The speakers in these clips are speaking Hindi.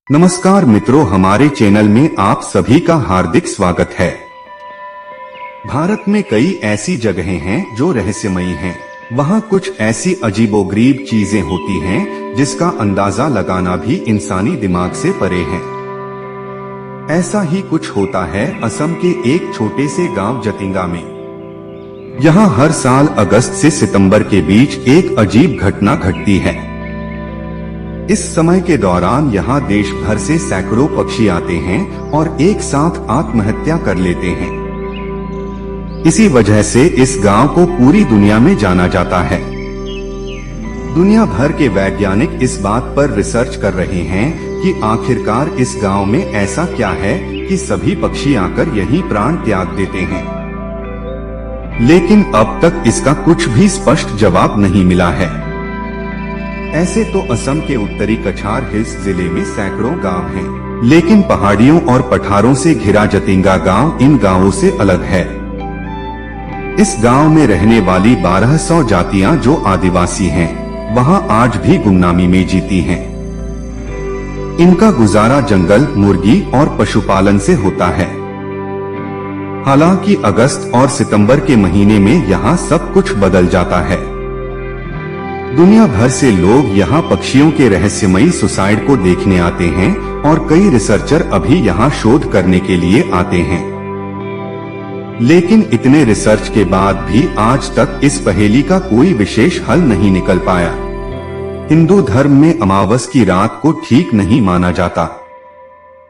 नमस्कार मित्रों, हमारे चैनल में आप सभी का हार्दिक स्वागत है। भारत में कई ऐसी जगहें हैं जो रहस्यमयी हैं। वहाँ कुछ ऐसी अजीबोगरीब चीजें होती हैं जिसका अंदाजा लगाना भी इंसानी दिमाग से परे है। ऐसा ही कुछ होता है असम के एक छोटे से गांव जतिंगा में। यहाँ हर साल अगस्त से सितंबर के बीच एक अजीब घटना घटती है। इस समय के दौरान यहाँ देश भर से सैकड़ों पक्षी आते हैं और एक साथ आत्महत्या कर लेते हैं। इसी वजह से इस गांव को पूरी दुनिया में जाना जाता है। दुनिया भर के वैज्ञानिक इस बात पर रिसर्च कर रहे हैं कि आखिरकार इस गांव में ऐसा क्या है कि सभी पक्षी आकर यहीं प्राण त्याग देते हैं। लेकिन अब तक इसका कुछ भी स्पष्ट जवाब नहीं मिला है। ऐसे तो असम के उत्तरी कछार हिल्स जिले में सैकड़ों गांव हैं, लेकिन पहाड़ियों और पठारों से घिरा जतिंगा गांव इन गांवों से अलग है। इस गांव में रहने वाली 1200 जातियां जो आदिवासी हैं, वहां आज भी गुमनामी में जीती हैं। इनका गुजारा जंगल, मुर्गी और पशुपालन से होता है। हालांकि अगस्त और सितंबर के महीने में यहाँ सब कुछ बदल जाता है। दुनिया भर से लोग यहाँ पक्षियों के रहस्यमयी सुसाइड को देखने आते हैं और कई रिसर्चर अभी यहाँ शोध करने के लिए आते हैं। लेकिन इतने रिसर्च के बाद भी आज तक इस पहेली का कोई विशेष हल नहीं निकल पाया। हिंदू धर्म में अमावस की रात को ठीक नहीं माना जाता।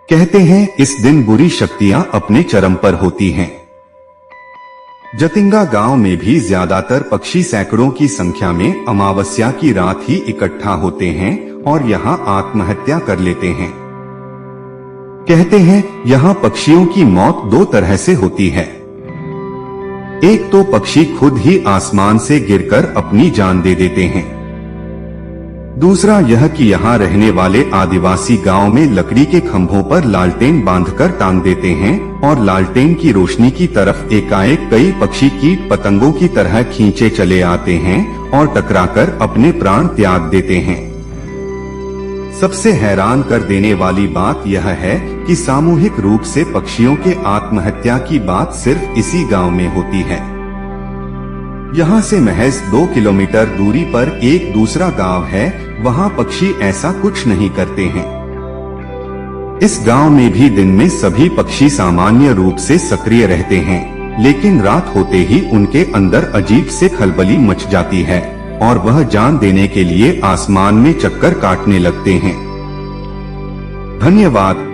कहते हैं इस दिन बुरी शक्तियां अपने चरम पर होती हैं। जतिंगा गांव में भी ज्यादातर पक्षी सैकड़ों की संख्या में अमावस्या की रात ही इकट्ठा होते हैं और यहाँ आत्महत्या कर लेते हैं। कहते हैं यहाँ पक्षियों की मौत दो तरह से होती है। एक तो पक्षी खुद ही आसमान से गिरकर अपनी जान दे देते हैं। दूसरा यह कि यहाँ रहने वाले आदिवासी गांव में लकड़ी के खंभों पर लालटेन बांधकर टांग देते हैं और लालटेन की रोशनी की तरफ एकाएक कई पक्षी कीट पतंगों की तरह खींचे चले आते हैं और टकराकर अपने प्राण त्याग देते हैं। सबसे हैरान कर देने वाली बात यह है कि सामूहिक रूप से पक्षियों के आत्महत्या की बात सिर्फ इसी गांव में होती है। यहाँ से महज 2 किलोमीटर दूरी पर एक दूसरा गांव है, वहाँ पक्षी ऐसा कुछ नहीं करते हैं। इस गांव में भी दिन में सभी पक्षी सामान्य रूप से सक्रिय रहते हैं, लेकिन रात होते ही उनके अंदर अजीब से खलबली मच जाती है और वह जान देने के लिए आसमान में चक्कर काटने लगते हैं। धन्यवाद।